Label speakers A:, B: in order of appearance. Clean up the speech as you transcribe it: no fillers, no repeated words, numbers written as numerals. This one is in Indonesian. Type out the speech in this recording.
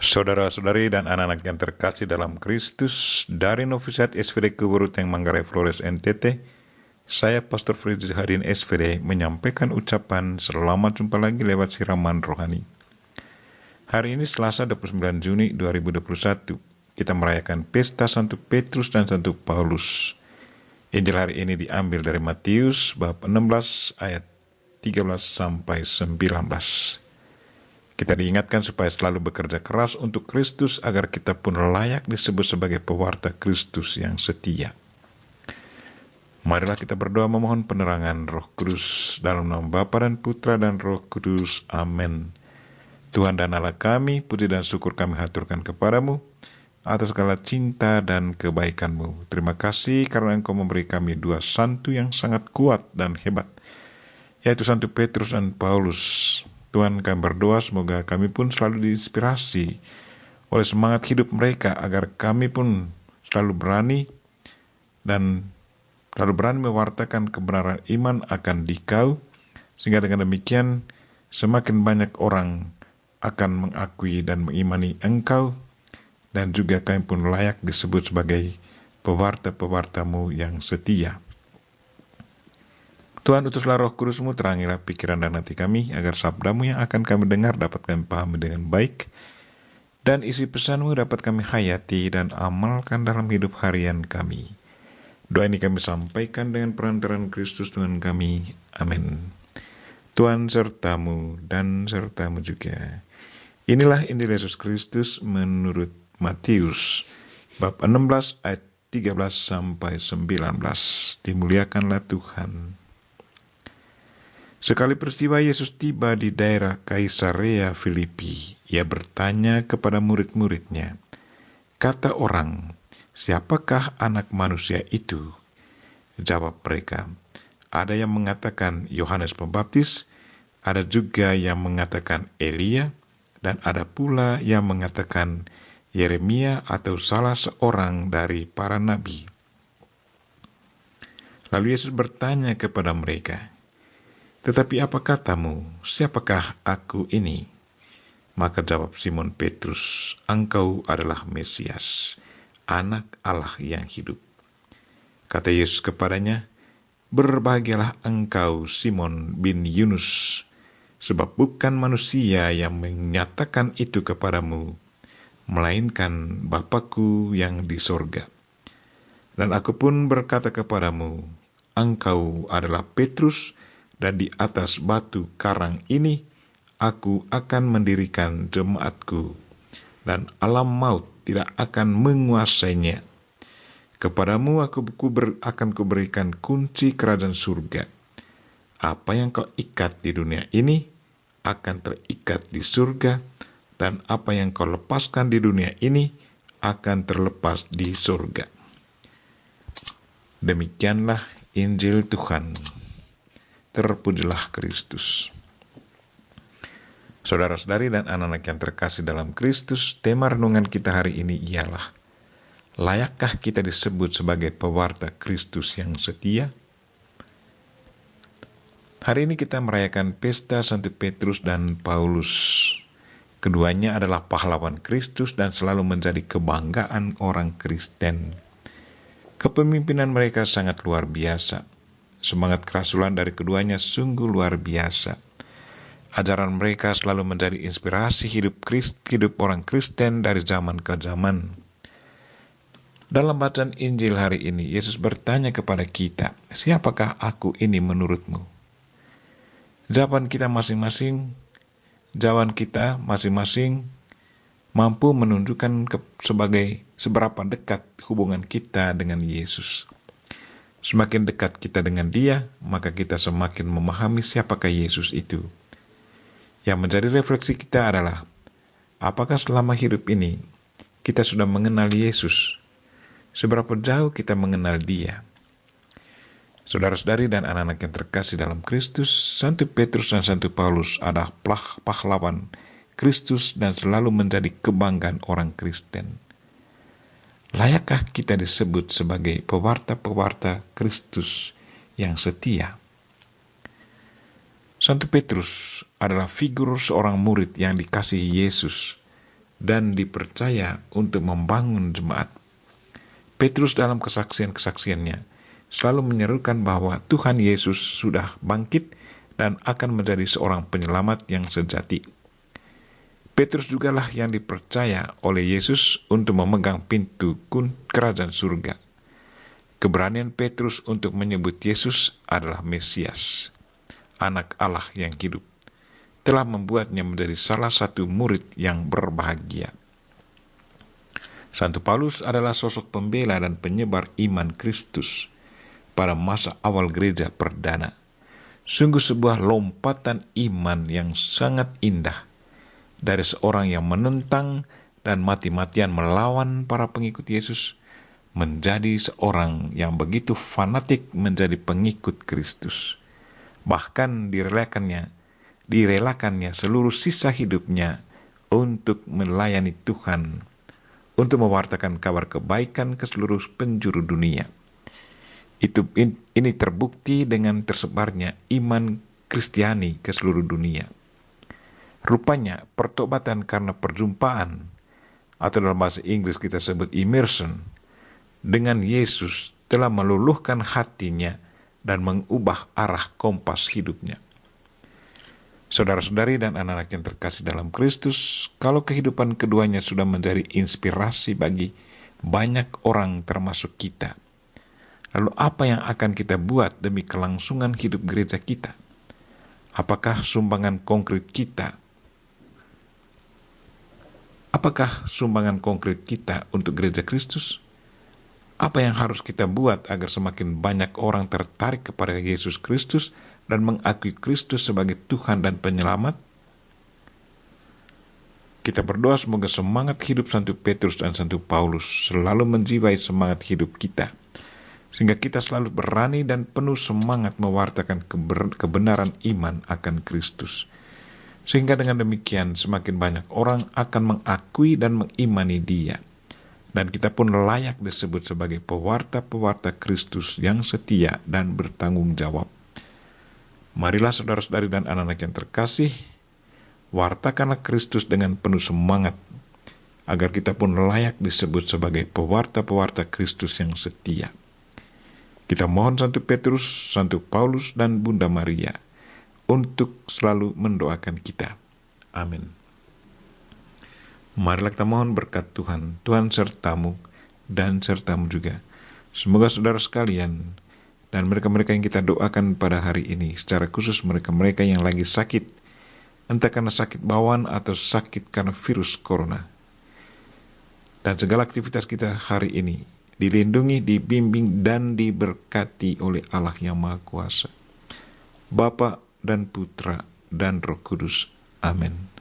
A: Saudara-saudari dan anak-anak yang terkasih dalam Kristus, dari Novisiat SVD Keburuteng Manggarai Flores NTT, saya Pastor Fritz Hadin SVD menyampaikan ucapan selamat jumpa lagi lewat siraman rohani. Hari ini Selasa 29 Juni 2021, kita merayakan Pesta Santo Petrus dan Santo Paulus. Injil hari ini diambil dari Matius bab 16 ayat 13 sampai 19. Kita diingatkan supaya selalu bekerja keras untuk Kristus agar kita pun layak disebut sebagai pewarta Kristus yang setia. Marilah kita berdoa memohon penerangan Roh Kudus dalam nama Bapa dan Putra dan Roh Kudus. Amin. Tuhan dan Allah kami, puji dan syukur kami haturkan kepadamu atas segala cinta dan kebaikan-Mu. Terima kasih karena Engkau memberi kami dua santu yang sangat kuat dan hebat, yaitu Santo Petrus dan Paulus. Tuhan, kami berdoa semoga kami pun selalu diinspirasi oleh semangat hidup mereka agar kami pun selalu berani mewartakan kebenaran iman akan Dikau, sehingga dengan demikian semakin banyak orang akan mengakui dan mengimani Engkau, dan juga kami pun layak disebut sebagai pewarta-pewarta-Mu yang setia. Tuhan, utuslah Roh Kudus-Mu, terangilah pikiran dan hati kami, agar sabda-Mu yang akan kami dengar dapat kami pahami dengan baik, dan isi pesan-Mu dapat kami hayati dan amalkan dalam hidup harian kami. Doa ini kami sampaikan dengan perantaraan Kristus Tuhan kami. Amin. Tuhan serta-Mu dan serta-Mu juga. Inilah Injil Yesus Kristus menurut Matius, bab 16 ayat 13 sampai 19. Dimuliakanlah Tuhan. Sekali peristiwa Yesus tiba di daerah Kaisarea Filipi, ia bertanya kepada murid-muridnya, kata orang, siapakah anak manusia itu? Jawab mereka, ada yang mengatakan Yohanes Pembaptis, ada juga yang mengatakan Elia, dan ada pula yang mengatakan Yeremia atau salah seorang dari para nabi. Lalu Yesus bertanya kepada mereka, tetapi apa katamu, siapakah aku ini? Maka jawab Simon Petrus, engkau adalah Mesias, anak Allah yang hidup. Kata Yesus kepadanya, berbahagialah engkau Simon bin Yunus, sebab bukan manusia yang menyatakan itu kepadamu, melainkan Bapa-Ku yang di sorga. Dan aku pun berkata kepadamu, engkau adalah Petrus, dan di atas batu karang ini aku akan mendirikan jemaatku, dan alam maut tidak akan menguasainya. Kepadamu akan kuberikan kunci kerajaan surga. Apa yang kau ikat di dunia ini akan terikat di surga, dan apa yang kau lepaskan di dunia ini akan terlepas di surga. Demikianlah Injil Tuhan. Terpujilah Kristus. Saudara-saudari dan anak-anak yang terkasih dalam Kristus, tema renungan kita hari ini ialah, layakkah kita disebut sebagai pewarta Kristus yang setia? Hari ini kita merayakan Pesta Santo Petrus dan Paulus. Keduanya adalah pahlawan Kristus dan selalu menjadi kebanggaan orang Kristen. Kepemimpinan mereka sangat luar biasa. Semangat kerasulan dari keduanya sungguh luar biasa. Ajaran mereka selalu menjadi inspirasi hidup orang Kristen dari zaman ke zaman. Dalam bacaan Injil hari ini, Yesus bertanya kepada kita, siapakah aku ini menurutmu? Jawaban kita masing-masing mampu menunjukkan seberapa dekat hubungan kita dengan Yesus. Semakin dekat kita dengan Dia, maka kita semakin memahami siapakah Yesus itu. Yang menjadi refleksi kita adalah, apakah selama hidup ini kita sudah mengenal Yesus? Seberapa jauh kita mengenal Dia? Saudara-saudari dan anak-anak yang terkasih dalam Kristus, Santo Petrus dan Santo Paulus adalah pahlawan Kristus dan selalu menjadi kebanggaan orang Kristen. Layakkah kita disebut sebagai pewarta-pewarta Kristus yang setia? Santo Petrus adalah figur seorang murid yang dikasihi Yesus dan dipercaya untuk membangun jemaat. Petrus dalam kesaksian-kesaksiannya selalu menyerukan bahwa Tuhan Yesus sudah bangkit dan akan menjadi seorang penyelamat yang sejati. Petrus jugalah yang dipercaya oleh Yesus untuk memegang pintu kerajaan surga. Keberanian Petrus untuk menyebut Yesus adalah Mesias, Anak Allah yang hidup, telah membuatnya menjadi salah satu murid yang berbahagia. Santo Paulus adalah sosok pembela dan penyebar iman Kristus pada masa awal gereja perdana. Sungguh sebuah lompatan iman yang sangat indah dari seorang yang menentang dan mati-matian melawan para pengikut Yesus menjadi seorang yang begitu fanatik menjadi pengikut Kristus. Bahkan direlakannya seluruh sisa hidupnya untuk melayani Tuhan, untuk mewartakan kabar kebaikan ke seluruh penjuru dunia. Ini terbukti dengan tersebarnya iman Kristiani ke seluruh dunia. Rupanya pertobatan karena perjumpaan, atau dalam bahasa Inggris kita sebut immersion, dengan Yesus telah meluluhkan hatinya dan mengubah arah kompas hidupnya. Saudara-saudari dan anak-anak yang terkasih dalam Kristus, kalau kehidupan keduanya sudah menjadi inspirasi bagi banyak orang termasuk kita, lalu apa yang akan kita buat demi kelangsungan hidup gereja kita? Apakah sumbangan konkret kita untuk gereja Kristus? Apa yang harus kita buat agar semakin banyak orang tertarik kepada Yesus Kristus dan mengakui Kristus sebagai Tuhan dan Penyelamat? Kita berdoa semoga semangat hidup Santo Petrus dan Santo Paulus selalu menjiwai semangat hidup kita, sehingga kita selalu berani dan penuh semangat mewartakan kebenaran iman akan Kristus. Sehingga dengan demikian semakin banyak orang akan mengakui dan mengimani Dia. Dan kita pun layak disebut sebagai pewarta-pewarta Kristus yang setia dan bertanggung jawab. Marilah saudara-saudari dan anak-anak yang terkasih, wartakanlah Kristus dengan penuh semangat, agar kita pun layak disebut sebagai pewarta-pewarta Kristus yang setia. Kita mohon Santo Petrus, Santo Paulus, dan Bunda Maria untuk selalu mendoakan kita. Amin. Marilah kita mohon berkat Tuhan sertamu dan sertamu juga. Semoga saudara sekalian dan mereka-mereka yang kita doakan pada hari ini, secara khusus mereka-mereka yang lagi sakit, entah karena sakit bawaan atau sakit karena virus corona, dan segala aktivitas kita hari ini dilindungi, dibimbing, dan diberkati oleh Allah yang Maha Kuasa, Bapa dan Putra dan Roh Kudus. Amin.